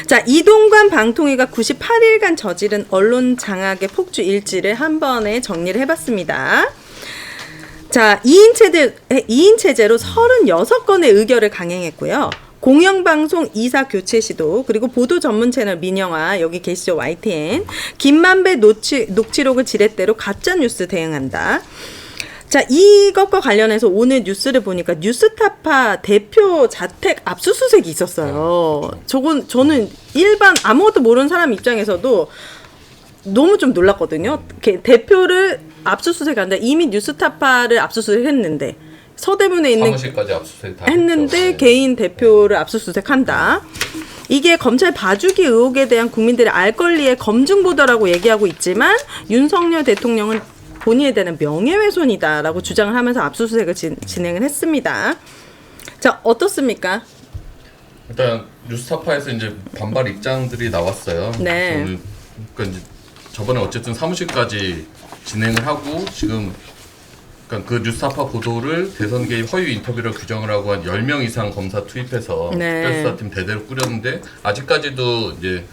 자, 이동관 방통위가 98일간 저지른 언론 장악의 폭주 일지를 한 번에 정리를 해봤습니다. 자, 2인 체제로 36건의 의결을 강행했고요. 공영방송 이사 교체 시도, 그리고 보도 전문 채널 민영화, 여기 계시죠, YTN. 김만배 녹취록을 지렛대로 가짜뉴스 대응한다. 자, 이것과 관련해서 오늘 뉴스를 보니까 뉴스타파 대표 자택 압수수색이 있었어요. 저는 일반 아무것도 모르는 사람 입장에서도 너무 좀 놀랐거든요. 대표를 압수수색한다. 이미 뉴스타파를 압수수색했는데 서대문에 있는 사무실까지 압수수색 다 했는데 했죠. 개인 대표를 압수수색한다. 이게 검찰 봐주기 의혹에 대한 국민들의 알 권리의 검증 보도라고 얘기하고 있지만 윤석열 대통령은 본인에 대한 명예훼손이다라고 주장을 하면서 압수수색을 진행을 했습니다. 자, 어떻습니까? 일단 뉴스타파에서 이제 반발 입장들이 나왔어요. 네. 그러니까 이제 저번에 어쨌든 사무실까지 진행을 하고 지금 그러니까 그 뉴스타파 보도를 대선 개입 허위 인터뷰로 규정을 하고 한 10명 이상 검사 투입해서 네. 특별수사팀 대대로 꾸렸는데 아직까지도 이제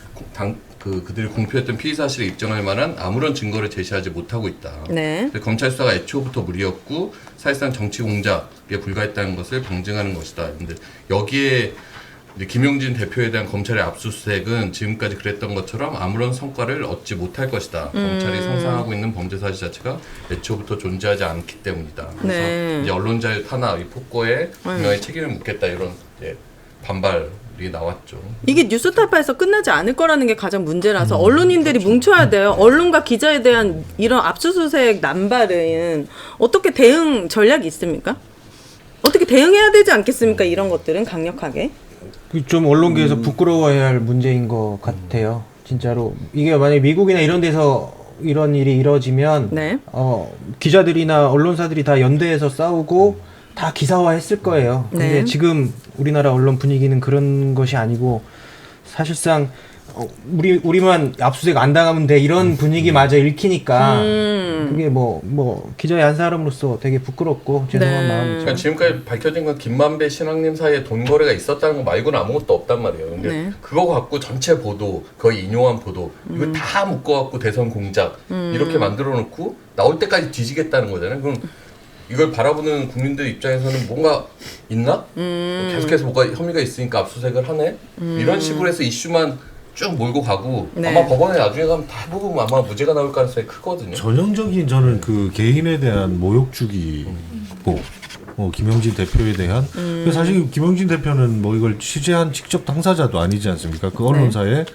그들이 공표했던 피의 사실에 입증할 만한 아무런 증거를 제시하지 못하고 있다. 네. 검찰 수사가 애초부터 무리였고 사실상 정치 공작에 불과했다는 것을 방증하는 것이다. 근데 여기에 이제 김용진 대표에 대한 검찰의 압수수색은 지금까지 그랬던 것처럼 아무런 성과를 얻지 못할 것이다. 검찰이 상상하고 있는 범죄 사실 자체가 애초부터 존재하지 않기 때문이다. 그래서 네. 이제 언론 자유 탄압, 이 폭거에 분명히 책임을 묻겠다 이런 이제 반발이 나왔죠. 이게 뉴스타파에서 끝나지 않을 거라는 게 가장 문제라서 언론인들이 뭉쳐야 돼요. 언론과 기자에 대한 이런 압수수색 남발은 어떻게 대응 전략이 있습니까? 어떻게 대응해야 되지 않겠습니까? 이런 것들은 강력하게. 좀 언론계에서 부끄러워해야 할 문제인 것 같아요. 진짜로 이게 만약에 미국이나 이런 데서 이런 일이 이루어지면 네. 기자들이나 언론사들이 다 연대해서 싸우고 다 기사화했을 거예요. 근데 네. 지금 우리나라 언론 분위기는 그런 것이 아니고 사실상 우리만 압수수색 안 당하면 돼 이런 분위기마저 읽히니까 그게 뭐 기자의 한 사람으로서 되게 부끄럽고 죄송한 네. 마음이죠. 그러니까 지금까지 밝혀진 건 김만배 신앙님 사이에 돈 거래가 있었다는 거 말고는 아무것도 없단 말이에요. 근데 네. 그거 갖고 전체 보도, 거의 인용한 보도, 이거 다 묶어갖고 대선 공작 이렇게 만들어 놓고 나올 때까지 뒤지겠다는 거잖아요. 그럼 이걸 바라보는 국민들 입장에서는 뭔가 있나? 계속해서 뭐가 혐의가 있으니까 압수수색을 하네? 이런 식으로 해서 이슈만 쭉 몰고 가고 네. 아마 법원에 나중에 가면 대부분 아마 무죄가 나올 가능성이 크거든요. 전형적인 저는 그 개인에 대한 모욕 주기고 김용진 대표에 대한 사실 김용진 대표는 뭐 이걸 취재한 직접 당사자도 아니지 않습니까? 그 언론사의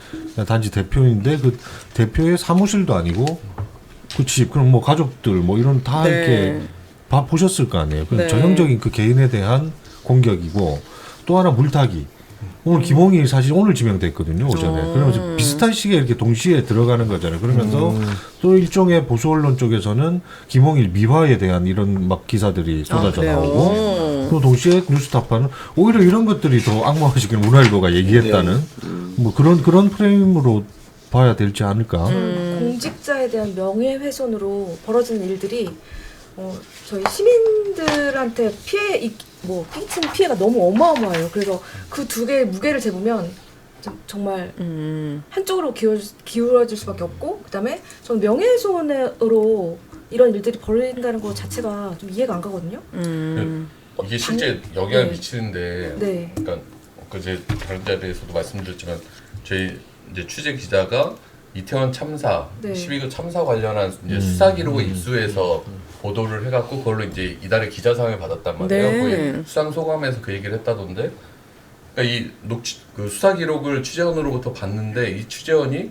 단지 대표인데 그 대표의 사무실도 아니고 그 집 그럼 뭐 가족들 뭐 이런 다 네. 이렇게 봐 보셨을 거 아니에요. 그 네. 전형적인 그 개인에 대한 공격이고 또 하나 물타기. 오늘 김홍일이 사실 오늘 지명됐거든요, 오전에. 그러면서 비슷한 시기에 이렇게 동시에 들어가는 거잖아요. 그러면서 또 일종의 보수 언론 쪽에서는 김홍일 미화에 대한 이런 막 기사들이 쏟아져 나오고 또 동시에 뉴스타파는 오히려 이런 것들이 더 악마화시키는 문화일보가 얘기했다는 뭐 그런 프레임으로 봐야 될지 않을까. 공직자에 대한 명예훼손으로 벌어지는 일들이 저희 시민들한테 끼친 피해가 너무 어마어마해요. 그래서 그 두 개의 무게를 재보면 정말 한쪽으로 기울어질 수밖에 없고, 그다음에 저는 명예훼손으로 이런 일들이 벌어진다는 것 자체가 좀 이해가 안 가거든요. 이게 실제 영향을 네. 미치는데, 네. 그러니까 그제 다른 자리에서도 말씀드렸지만 저희 이제 취재 기자가 이태원 참사, 네. 12구 참사 관련한 이제 수사 기록을 입수해서 보도를 해갖고 그걸로 이제 이달에 기자상을 받았단 말이에요. 네. 거의 수상 소감에서 그 얘기를 했다던데, 그러니까 그 수사 기록을 취재원으로부터 봤는데 이 취재원이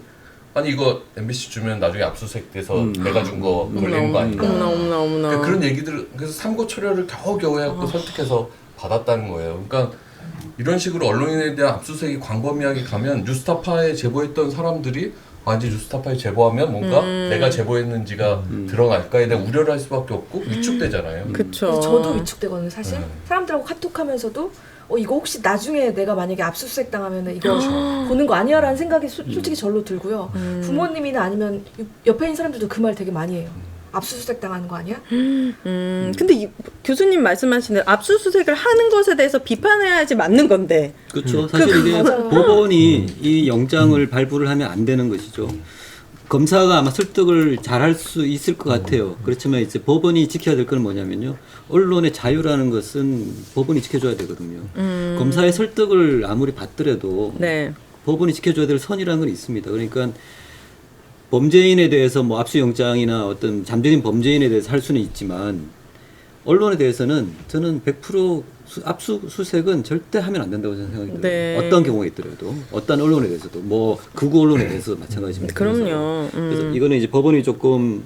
아니 이거 MBC 주면 나중에 압수수색돼서 내가 준 거 걸리는 거 아닌가? 어머나. 그러니까 그런 얘기들, 그래서 삼고 초려를 겨우겨우 해갖고 설득해서 받았다는 거예요. 그러니까 이런 식으로 언론인에 대한 압수수색이 광범위하게 가면 뉴스타파에 제보했던 사람들이 이제 뉴스타파에 제보하면 뭔가 내가 제보했는지가 드러날까에 대한 우려를 할 수밖에 없고 위축되잖아요. 그쵸. 그래서 저도 위축되거든요, 사실. 사람들하고 카톡하면서도 이거 혹시 나중에 내가 만약에 압수수색 당하면 이거 보는 거 아니야? 라는 생각이 솔직히 절로 들고요. 부모님이나 아니면 옆에 있는 사람들도 그 말 되게 많이 해요. 압수수색 당하는 거 아니야? 근데 교수님 말씀하신 대로 압수수색을 하는 것에 대해서 비판해야지 맞는 건데. 그렇죠. 사실 이게 맞아요. 법원이 이 영장을 발부를 하면 안 되는 것이죠. 검사가 아마 설득을 잘할 수 있을 것 같아요. 그렇지만 이제 법원이 지켜야 될 건 뭐냐면요. 언론의 자유라는 것은 법원이 지켜줘야 되거든요. 검사의 설득을 아무리 받더라도 네. 법원이 지켜줘야 될 선이라는 건 있습니다. 그러니까 범죄인에 대해서 뭐 압수영장이나 어떤 잠재적인 범죄인에 대해서 할 수는 있지만 언론에 대해서는 저는 100% 압수수색은 절대 하면 안 된다고 저는 생각이 들어요. 네. 어떤 경우에 있더라도 어떤 언론에 대해서도 뭐 극우 언론에 대해서 마찬가지입니다. 그럼요. 그래서 이거는 이제 법원이 조금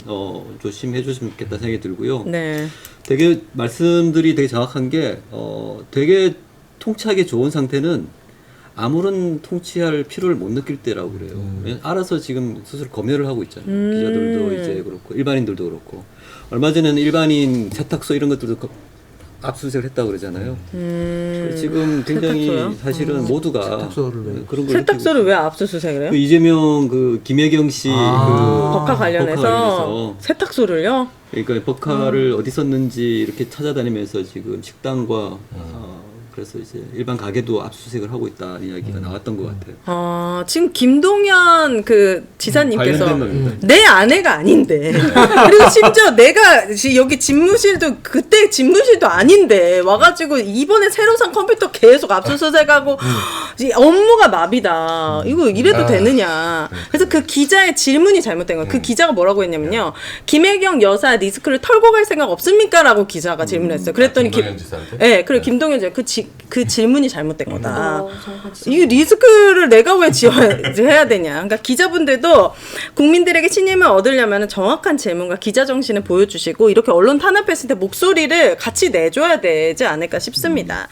조심해 주시면 좋겠다 생각이 들고요. 네. 되게 말씀들이 되게 정확한 게 되게 통치하기 좋은 상태는 아무런 통치할 필요를 못 느낄 때라고 그래요. 알아서 지금 스스로 검열을 하고 있잖아요. 기자들도 이제 그렇고 일반인들도 그렇고 얼마 전에는 일반인 세탁소 이런 것들도 압수수색을 했다고 그러잖아요. 그래서 지금 굉장히 세탁소요? 사실은 모두가 세탁소를 왜? 그런 걸 세탁소를 왜 압수수색을 해요? 그 이재명 그 김혜경 씨 법화 그 관련해서 세탁소를요? 그러니까 법카를 어디 썼는지 이렇게 찾아다니면서 지금 식당과 그래서 이제 일반 가게도 압수수색을 하고 있다는 이야기가 나왔던 것 같아요. 지금 김동연 그 지사님께서 관련된 놈입니다. 내 아내가 아닌데 그리고 심지어 내가 여기 집무실도 그때 집무실도 아닌데 와가지고 이번에 새로 산 컴퓨터 계속 압수수색하고 이 업무가 마비다. 이거 이래도 되느냐. 그래서 그 기자의 질문이 잘못된 거예요. 그 기자가 뭐라고 했냐면요. 김혜경 여사 리스크를 털고 갈 생각 없습니까? 라고 기자가 질문했어요. 그랬더니 김동연 지사한테? 네, 그리고 김동연 지사 그 질문이 잘못된 거다. 정확한 지적. 이 리스크를 내가 왜 해야 되냐. 그러니까 기자분들도 국민들에게 신임을 얻으려면 정확한 질문과 기자 정신을 보여주시고 이렇게 언론 탄압했을 때 목소리를 같이 내줘야 되지 않을까 싶습니다.